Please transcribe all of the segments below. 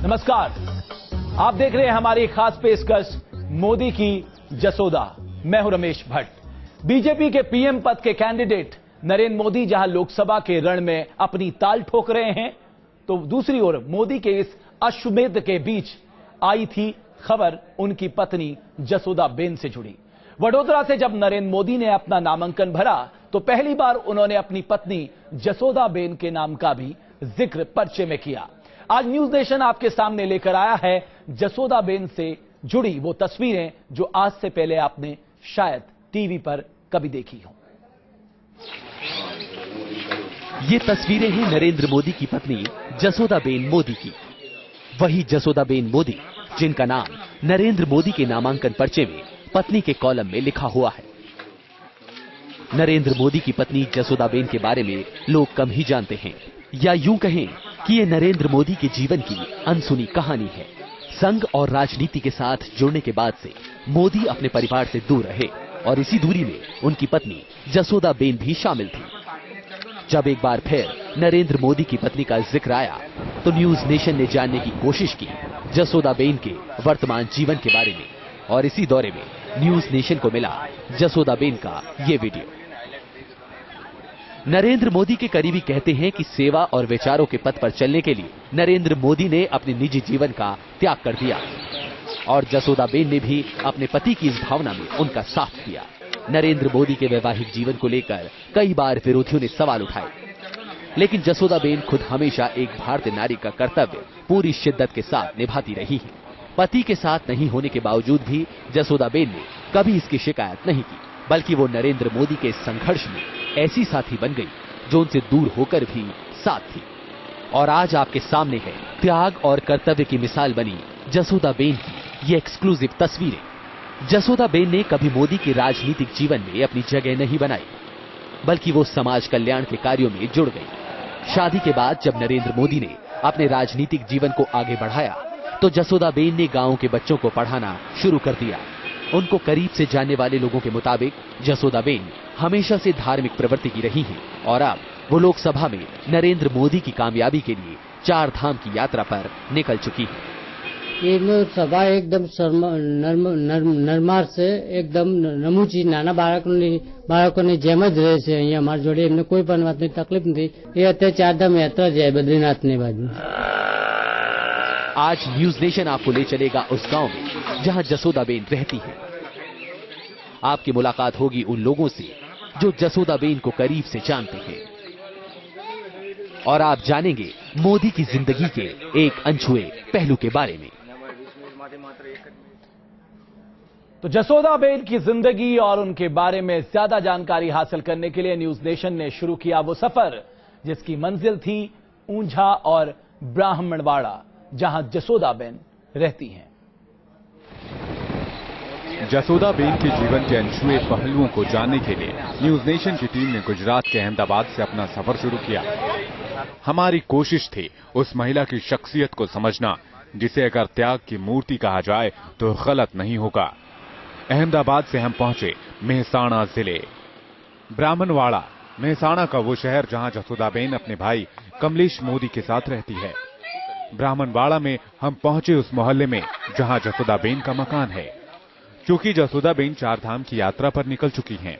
नमस्कार, आप देख रहे हैं हमारी खास पेशकश मोदी की जसोदा। मैं हूं रमेश भट्ट। बीजेपी के पीएम पद के कैंडिडेट नरेंद्र मोदी जहां लोकसभा के रण में अपनी ताल ठोक रहे हैं, तो दूसरी ओर मोदी के इस अश्वमेध के बीच आई थी खबर उनकी पत्नी जसोदाबेन से जुड़ी। वडोदरा से जब नरेंद्र मोदी ने अपना नामांकन भरा तो पहली बार उन्होंने अपनी पत्नी जसोदाबेन के नाम का भी जिक्र पर्चे में किया। आज न्यूज नेशन आपके सामने लेकर आया है जसोदाबेन से जुड़ी वो तस्वीरें जो आज से पहले आपने शायद टीवी पर कभी देखी हो। ये तस्वीरें हैं नरेंद्र मोदी की पत्नी जसोदाबेन मोदी की। वही जसोदाबेन मोदी जिनका नाम नरेंद्र मोदी के नामांकन पर्चे में पत्नी के कॉलम में लिखा हुआ है। नरेंद्र मोदी की पत्नी जसोदाबेन के बारे में लोग कम ही जानते हैं, या यूं कहें कि ये नरेंद्र मोदी के जीवन की अनसुनी कहानी है। संघ और राजनीति के साथ जुड़ने के बाद से मोदी अपने परिवार से दूर रहे और इसी दूरी में उनकी पत्नी जसोदाबेन भी शामिल थी। जब एक बार फिर नरेंद्र मोदी की पत्नी का जिक्र आया तो न्यूज नेशन ने जानने की कोशिश की जसोदाबेन के वर्तमान जीवन के बारे में, और इसी दौरे में न्यूज नेशन को मिला जसोदाबेन का ये वीडियो। नरेंद्र मोदी के करीबी कहते हैं कि सेवा और विचारों के पथ पर चलने के लिए नरेंद्र मोदी ने अपने निजी जीवन का त्याग कर दिया और जसोदाबेन ने भी अपने पति की इस भावना में उनका साथ दिया। नरेंद्र मोदी के वैवाहिक जीवन को लेकर कई बार विरोधियों ने सवाल उठाए, लेकिन जसोदाबेन खुद हमेशा एक भारतीय नारी का कर्तव्य पूरी शिद्दत के साथ निभाती रही है। पति के साथ नहीं होने के बावजूद भी जसोदाबेन ने कभी इसकी शिकायत नहीं की, बल्कि वो नरेंद्र मोदी के संघर्ष में ऐसी साथी बन गई जो उनसे दूर होकर भी साथ थी। और आज आपके सामने है त्याग और कर्तव्य की मिसाल बनी जसोदाबेन की ये एक्सक्लूसिव तस्वीरें। जसोदाबेन ने कभी मोदी के राजनीतिक जीवन में अपनी जगह नहीं बनाई, बल्कि वो समाज कल्याण के कार्यों में जुड़ गई। शादी के बाद जब नरेंद्र मोदी ने अपने राजनीतिक जीवन को आगे बढ़ाया तो जसोदाबेन ने गांव के बच्चों को पढ़ाना शुरू कर दिया। उनको करीब से जानने वाले लोगों के मुताबिक जसोदाबेन हमेशा से धार्मिक प्रवृत्ति की रही हैं और अब वो लोकसभा में नरेंद्र मोदी की कामयाबी के लिए 4 धाम की यात्रा पर निकल चुकी है। ये सभा एकदम नरमार से एकदम नमूची नाना બાળકોની જેમ જ રહે છે। અહીંયા અમારી જોડે એમને કોઈ પણ વાતની તકલીફ નથી। એ અત્યારે 4 धाम यात्रा જાય બદ્રીનાથની બાજુ। आज न्यूज नेशन आपको ले चलेगा उस गांव में जहां जसोदाबेन रहती है। आपकी मुलाकात होगी उन लोगों से जो जसोदाबेन को करीब से जानते हैं और आप जानेंगे मोदी की जिंदगी के एक अनछुए पहलू के बारे में। तो जसोदाबेन की जिंदगी और उनके बारे में ज्यादा जानकारी हासिल करने के लिए न्यूज नेशन ने शुरू किया वो सफर जिसकी मंजिल थी ऊंझा और ब्राह्मणवाड़ा, जहां जसोदाबेन रहती हैं। जसोदाबेन के जीवन के अनछुए पहलुओं को जानने के लिए न्यूज नेशन की टीम ने गुजरात के अहमदाबाद से अपना सफर शुरू किया। हमारी कोशिश थी उस महिला की शख्सियत को समझना जिसे अगर त्याग की मूर्ति कहा जाए तो गलत नहीं होगा। अहमदाबाद से हम पहुंचे मेहसाणा जिले। ब्राह्मणवाड़ा मेहसाणा का वो शहर जहां जसोदाबेन अपने भाई कमलेश मोदी के साथ रहती है। ब्राह्मणवाड़ा में हम पहुंचे उस मोहल्ले में जहां जसोदाबेन का मकान है। क्योंकि जसोदाबेन 4 धाम की यात्रा पर निकल चुकी हैं,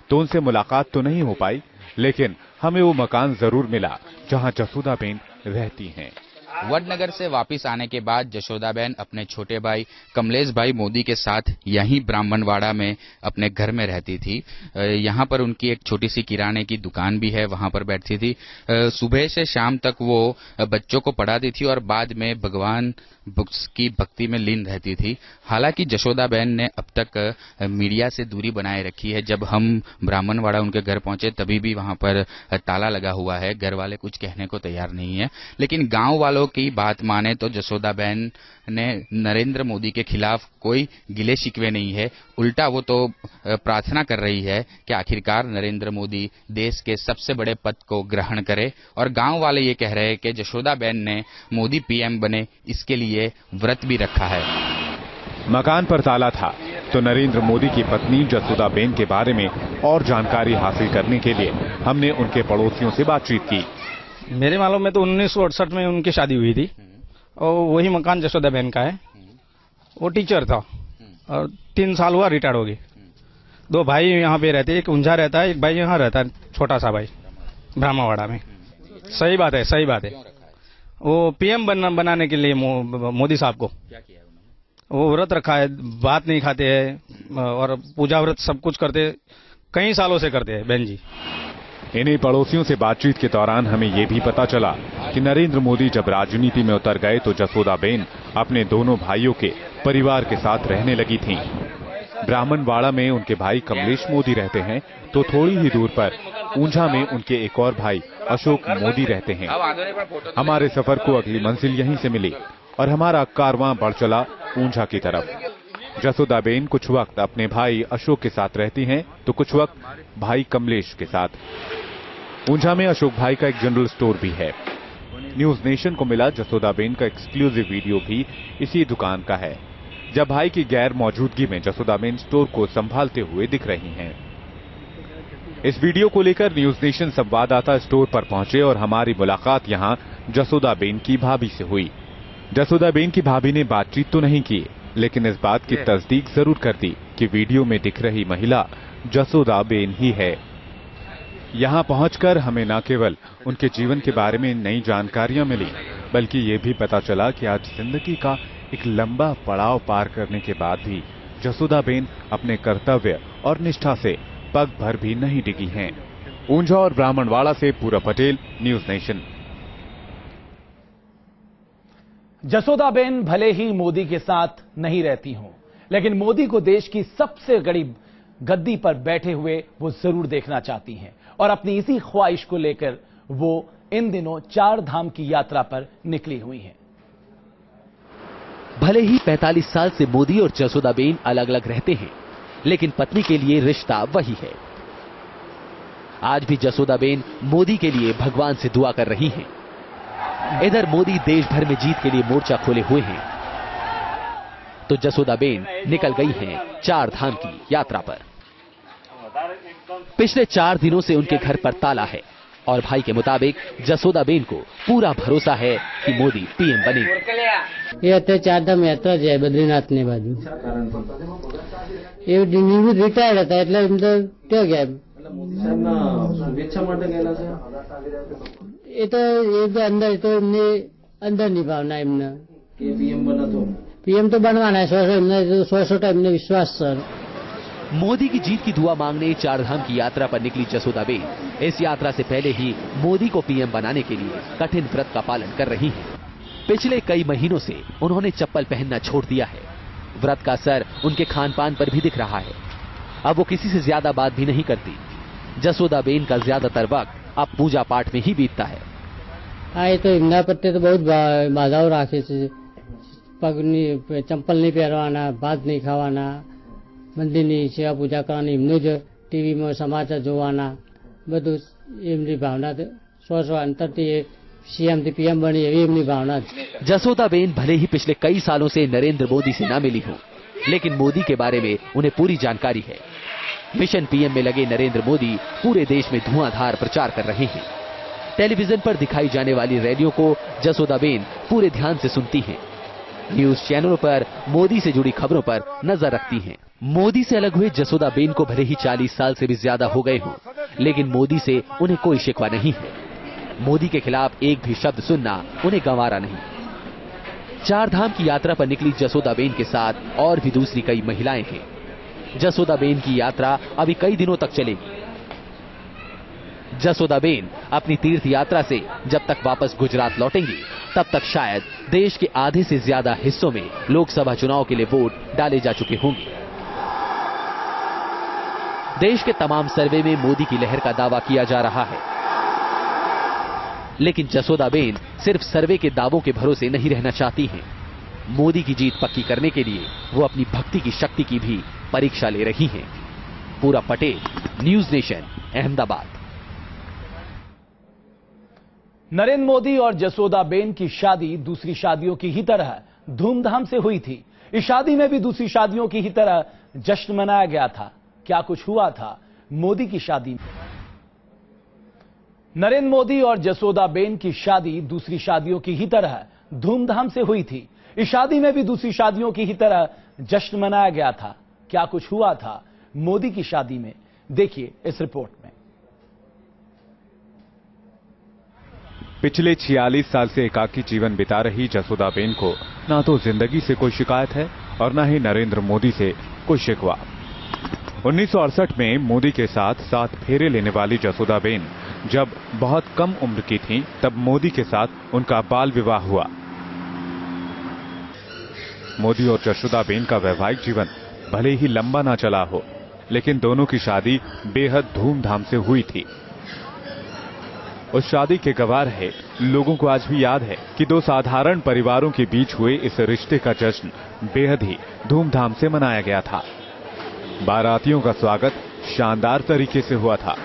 तो उनसे मुलाकात तो नहीं हो पाई, लेकिन हमें वो मकान जरूर मिला जहां जसोदाबेन रहती हैं। वडनगर से वापस आने के बाद जसोदाबेन अपने छोटे भाई कमलेश भाई मोदी के साथ यहीं ब्राह्मणवाड़ा में अपने घर में रहती थी। यहाँ पर उनकी एक छोटी सी किराने की दुकान भी है, वहां पर बैठती थी। सुबह से शाम तक वो बच्चों को पढ़ाती थी और बाद में भगवान बुक्स की भक्ति में लीन रहती थी। हालांकि जसोदाबेन ने अब तक मीडिया से दूरी बनाए रखी है। जब हम ब्राह्मणवाड़ा उनके घर पहुंचे तभी भी वहां पर ताला लगा हुआ है, घर वाले कुछ कहने को तैयार नहीं है। लेकिन गांव वालों की बात माने तो जसोदाबेन ने नरेंद्र मोदी के खिलाफ कोई गिले शिकवे नहीं है, उल्टा वो तो प्रार्थना कर रही है कि आखिरकार नरेंद्र मोदी देश के सबसे बड़े पद को ग्रहण करे। और गांव वाले ये कह रहे हैं कि जसोदाबेन ने मोदी पीएम बने इसके लिए व्रत भी रखा है। मकान पर ताला था तो नरेंद्र मोदी की पत्नी जसोदाबेन के बारे में और जानकारी हासिल करने के लिए हमने उनके पड़ोसियों से बातचीत की। मेरे मालूम में तो 1968 में उनकी शादी हुई थी और वही मकान जसोदा बहन का है। वो टीचर था और 3 साल हुआ रिटायर्ड हो गई। 2 भाई यहाँ पे रहते, एक ऊंझा रहता है, एक भाई यहाँ रहता है, छोटा सा भाई ब्राह्मणवाड़ा में। सही बात है, सही बात है। वो पीएम बनाने के लिए मोदी साहब को वो व्रत रखा है, बात नहीं खाते हैं और पूजा व्रत सब कुछ करते, कई सालों से करते हैं बहन जी। इन्हीं पड़ोसियों से बातचीत के दौरान हमें यह भी पता चला कि नरेंद्र मोदी जब राजनीति में उतर गए तो जसोदाबेन अपने दोनों भाइयों के परिवार के साथ रहने लगी थीं। ब्राह्मणवाड़ा में उनके भाई कमलेश मोदी रहते हैं तो थोड़ी ही दूर पर ऊंझा में उनके एक और भाई अशोक मोदी रहते हैं। हमारे सफर को अगली मंजिल यहीं से मिली और हमारा कारवां बढ़ चला ऊंझा की तरफ। जसोदाबेन कुछ वक्त अपने भाई अशोक के साथ रहती हैं तो कुछ वक्त भाई कमलेश के साथ। ऊंझा में अशोक भाई का एक जनरल स्टोर भी है। न्यूज नेशन को मिला जसोदाबेन का एक्सक्लूसिव वीडियो भी इसी दुकान का है, जब भाई की गैर मौजूदगी में जसोदाबेन स्टोर को संभालते हुए दिख रही हैं। इस वीडियो को लेकर न्यूज नेशन संवाददाता स्टोर पर पहुंचे और हमारी मुलाकात यहां जसोदाबेन की भाभी से हुई। जसोदाबेन की भाभी ने बातचीत तो नहीं की, लेकिन इस बात की तस्दीक जरूर कर दी कि वीडियो में दिख रही महिला जसोदाबेन ही है। यहां पहुंचकर हमें न केवल उनके जीवन के बारे में नई जानकारियां मिली, बल्कि ये भी पता चला कि आज जिंदगी का एक लंबा पड़ाव पार करने के बाद भी जसोदाबेन अपने कर्तव्य और निष्ठा से पग भर भी नहीं डिगी हैं। ऊंझा और ब्राह्मणवाड़ा से पूरा पटेल, न्यूज नेशन। जसोदाबेन भले ही मोदी के साथ नहीं रहती हों, लेकिन मोदी को देश की सबसे बड़ी गद्दी पर बैठे हुए वो जरूर देखना चाहती हैं और अपनी इसी ख्वाहिश को लेकर वो इन दिनों 4 धाम की यात्रा पर निकली हुई हैं। भले ही 45 साल से मोदी और जसोदाबेन अलग अलग रहते हैं, लेकिन पत्नी के लिए रिश्ता वही है। आज भी जसोदाबेन मोदी के लिए भगवान से दुआ कर रही हैं। इधर मोदी देश भर में जीत के लिए मोर्चा खोले हुए हैं, तो जसोदाबेन निकल गई हैं 4 धाम की यात्रा पर। पिछले 4 दिनों से उनके घर पर ताला है और भाई के मुताबिक जसोदाबेन को पूरा भरोसा है कि मोदी पीएम बनेंगे। ये અત્યારે 4 धाम यात्रा જાય બદ્રીનાથની બાજુ। એ નિવૃત્ત રિટાયર્ડ હતા એટલે એમ તો ત્યાં ગયા। એ તો અંદર તો એમની અંદરની ભાવના એમને પીએમ તો બનવાના 100 એમને વિશ્વાસ છે। मोदी की जीत की दुआ मांगने 4 धाम की यात्रा पर निकली जसोदाबेन इस यात्रा से पहले ही मोदी को पीएम बनाने के लिए कठिन व्रत का पालन कर रही हैं। पिछले कई महीनों से उन्होंने चप्पल पहनना छोड़ दिया है। व्रत का असर उनके खान पान पर भी दिख रहा है। अब वो किसी से ज्यादा बात भी नहीं करती। जसोदाबेन का ज्यादातर वक्त अब पूजा पाठ में ही बीतता है। हाँ, ये तो एमना प्रत्ये तो बहुत बाधाओं राखे छे। पगनी चंपल नहीं पहरवाना, भात नहीं खावाना, મંદિરની સેવા પૂજા કરવાની, એમનું જ ટીવીમાં સમાચાર જોવાના, બધું એમની ભાવના 100 અંતરથી सीएम पीएम बनी एवी एमनी भावना। जसोदाबेन भले ही पिछले कई सालों से नरेंद्र मोदी से न मिली हो, लेकिन मोदी के बारे में उन्हें पूरी जानकारी है। मिशन पीएम में लगे नरेंद्र मोदी पूरे देश में धुआंधार प्रचार कर रहे हैं। टेलीविजन पर दिखाई जाने वाली रैलियों को जसोदाबेन पूरे ध्यान से सुनती हैं। न्यूज चैनलों पर मोदी से जुड़ी खबरों पर नजर रखती हैं। मोदी से अलग हुए जसोदाबेन को भले ही 40 साल से भी ज्यादा हो गए हों, लेकिन मोदी से उन्हें कोई शिकवा नहीं है। मोदी के खिलाफ एक भी शब्द सुनना उन्हें गंवारा नहीं। 4 धाम की यात्रा पर निकली जसोदाबेन के साथ और भी दूसरी कई महिलाएं हैं। जसोदाबेन की यात्रा अभी कई दिनों तक चलेगी। जसोदाबेन अपनी तीर्थ यात्रा से जब तक वापस गुजरात लौटेंगी, तब तक शायद देश के आधे से ज्यादा हिस्सों में लोकसभा चुनाव के लिए वोट डाले जा चुके होंगे। देश के तमाम सर्वे में मोदी की लहर का दावा किया जा रहा है, लेकिन जसोदाबेन सिर्फ सर्वे के दावों के भरोसे नहीं रहना चाहती हैं। मोदी की जीत पक्की करने के लिए वो अपनी भक्ति की शक्ति की भी परीक्षा ले रही हैं। पूरा पटेल, न्यूज नेशन, अहमदाबाद। नरेंद्र मोदी और जसोदाबेन की शादी दूसरी शादियों की ही तरह धूमधाम से हुई थी। इस शादी में भी दूसरी शादियों की ही तरह जश्न मनाया गया था। क्या कुछ हुआ था मोदी की शादी में? नरेंद्र मोदी और जसोदाबेन की शादी दूसरी शादियों की ही तरह धूमधाम से हुई थी। इस शादी में भी दूसरी शादियों की ही तरह जश्न मनाया गया था। क्या कुछ हुआ था मोदी की शादी में, देखिए इस रिपोर्ट में। पिछले 46 साल से एकाकी जीवन बिता रही जसोदाबेन को ना तो जिंदगी से कोई शिकायत है और ना ही नरेंद्र मोदी से कोई शिकवा। 1968 में मोदी के साथ 7 फेरे लेने वाली जसोदाबेन जब बहुत कम उम्र की थीं, तब मोदी के साथ उनका बाल विवाह हुआ। मोदी और जसोदाबेन का वैवाहिक जीवन भले ही लंबा ना चला हो, लेकिन दोनों की शादी बेहद धूमधाम से हुई थी। उस शादी के गवाह रहे लोगों को आज भी याद है कि 2 साधारण परिवारों के बीच हुए इस रिश्ते का जश्न बेहद ही धूमधाम से मनाया गया था। बारातियों का स्वागत शानदार तरीके से हुआ था।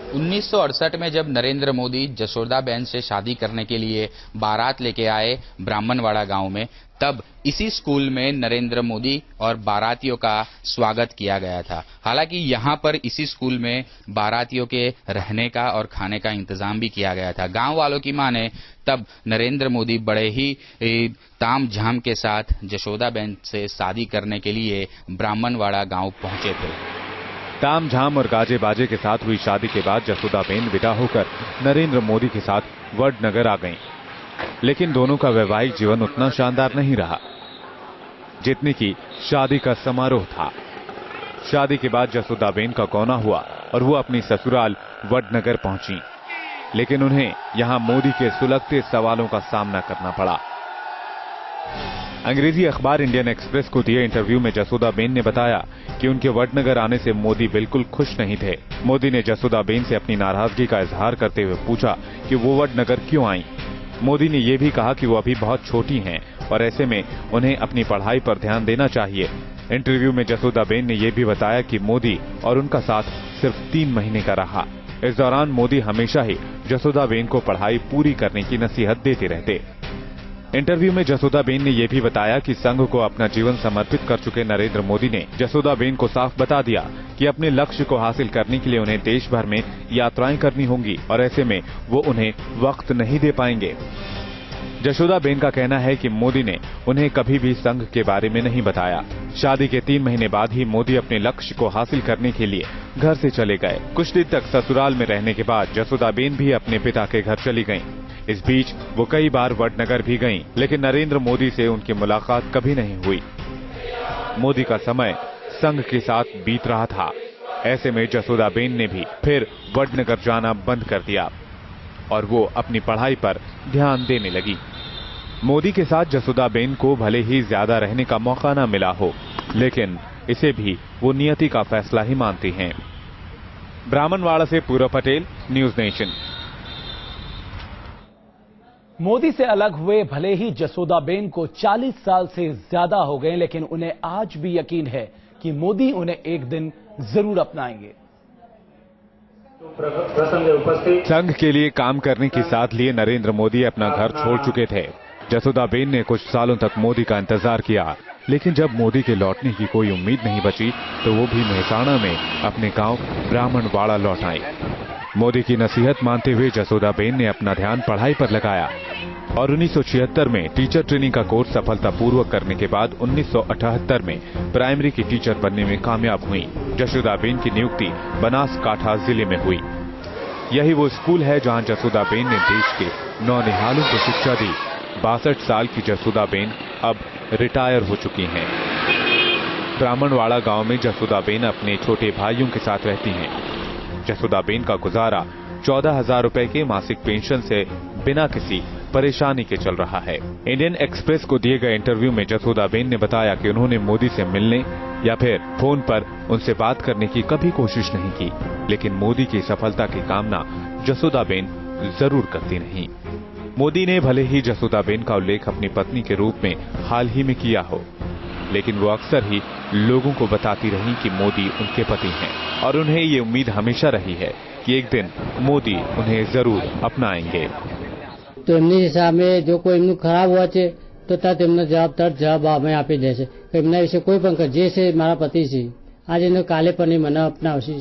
1968 में जब नरेंद्र मोदी जसोदाबेन से शादी करने के लिए बारात लेके आए ब्राह्मणवाड़ा गांव में, तब इसी स्कूल में नरेंद्र मोदी और बारातियों का स्वागत किया गया था। हालांकि यहां पर इसी स्कूल में बारातियों के रहने का और खाने का इंतजाम भी किया गया था। गांव वालों की माने तब नरेंद्र मोदी बड़े ही ताम झाम के साथ जसोदाबेन से शादी करने के लिए ब्राह्मणवाड़ा गांव पहुंचे थे। ताम झाम और गाजे बाजे के साथ हुई शादी के बाद जसोदाबेन विदा होकर नरेंद्र मोदी के साथ वडनगर आ गईं। लेकिन दोनों का वैवाहिक जीवन उतना शानदार नहीं रहा जितनी कि शादी का समारोह था। शादी के बाद जसोदाबेन का कौना हुआ और वो अपनी ससुराल वडनगर पहुंची, लेकिन उन्हें यहां मोदी के सुलगते सवालों का सामना करना पड़ा। अंग्रेजी अखबार इंडियन एक्सप्रेस को दिए इंटरव्यू में जसोदाबेन ने बताया कि उनके वडनगर आने से मोदी बिल्कुल खुश नहीं थे। मोदी ने जसोदाबेन से अपनी नाराजगी का इजहार करते हुए पूछा कि वो वडनगर क्यों आईं। मोदी ने यह भी कहा कि वो अभी बहुत छोटी हैं और ऐसे में उन्हें अपनी पढ़ाई पर ध्यान देना चाहिए। इंटरव्यू में जसोदाबेन ने यह भी बताया कि मोदी और उनका साथ सिर्फ 3 महीने का रहा। इस दौरान मोदी हमेशा ही जसोदाबेन को पढ़ाई पूरी करने की नसीहत देते रहते। इंटरव्यू में जसोदाबेन ने यह भी बताया कि संघ को अपना जीवन समर्पित कर चुके नरेंद्र मोदी ने जसोदाबेन को साफ बता दिया कि अपने लक्ष्य को हासिल करने के लिए उन्हें देश भर में यात्राएं करनी होंगी और ऐसे में वो उन्हें वक्त नहीं दे पाएंगे। जसोदाबेन का कहना है कि मोदी ने उन्हें कभी भी संघ के बारे में नहीं बताया। शादी के 3 महीने बाद ही मोदी अपने लक्ष्य को हासिल करने के लिए घर से चले गए। कुछ दिन तक ससुराल में रहने के बाद जसोदाबेन भी अपने पिता के घर चली गईं। इस बीच वो कई बार वडनगर भी गईं, लेकिन नरेंद्र मोदी से उनकी मुलाकात कभी नहीं हुई। मोदी का समय संघ के साथ बीत रहा था। ऐसे में जसोदाबेन ने भी फिर वडनगर जाना बंद कर दिया और वो अपनी पढ़ाई पर ध्यान देने लगी। मोदी के साथ जसोदाबेन को भले ही ज्यादा रहने का मौका न मिला हो, लेकिन इसे भी वो नियति का फैसला ही मानती हैं। ब्राह्मणवाड़ा से पूरव पटेल, न्यूज नेशन। मोदी से अलग हुए भले ही जसोदाबेन को 40 साल से ज्यादा हो गए, लेकिन उन्हें आज भी यकीन है कि मोदी उन्हें एक दिन जरूर अपनाएंगे। संघ के लिए काम करने की साथ लिए नरेंद्र मोदी अपना घर छोड़ चुके थे। जसोदाबेन ने कुछ सालों तक मोदी का इंतजार किया, लेकिन जब मोदी के लौटने की कोई उम्मीद नहीं बची तो वो भी मेहसाणा में अपने गांव ब्राह्मणवाड़ा लौट आई। मोदी की नसीहत मानते हुए जसोदाबेन ने अपना ध्यान पढ़ाई पर लगाया और 1976 में टीचर ट्रेनिंग का कोर्स सफलतापूर्वक करने के बाद 1978 में प्राइमरी की टीचर बनने में कामयाब हुई। जसोदाबेन की नियुक्ति बनासकांठा जिले में हुई। यही वो स्कूल है जहां जसोदाबेन ने देश के नौनिहालों को शिक्षा दी। 62 साल की जसोदाबेन अब रिटायर हो चुकी हैं। ब्राह्मणवाड़ा गांव में जसोदाबेन अपने छोटे भाइयों के साथ रहती हैं। जसोदाबेन का गुजारा 14,000 रुपए के मासिक पेंशन से बिना किसी परेशानी के चल रहा है। इंडियन एक्सप्रेस को दिए गए इंटरव्यू में जसोदाबेन ने बताया कि उन्होंने मोदी से मिलने या फिर फोन पर उनसे बात करने की कभी कोशिश नहीं की, लेकिन मोदी की सफलता की कामना जसोदाबेन जरूर करती रहीं। मोदी ने भले ही जसोदाबेन का उल्लेख अपनी पत्नी के रूप में हाल ही में किया हो, लेकिन वो अक्सर ही लोगों को बताती रहीं कि मोदी उनके पति हैं और उन्हें ये उम्मीद हमेशा रही है कि एक दिन मोदी उन्हें जरूर अपनाएंगे। તો એમની સામે જો કોઈ એમનું ખરાબ હોય છે તો ત્યાં તેમનો જવાબ અમે આપી દે છે કે એમના વિશે કોઈ પણ જે છે મારા પતિ છે આજે ને કાલે પણ એ મને અપનાવશે।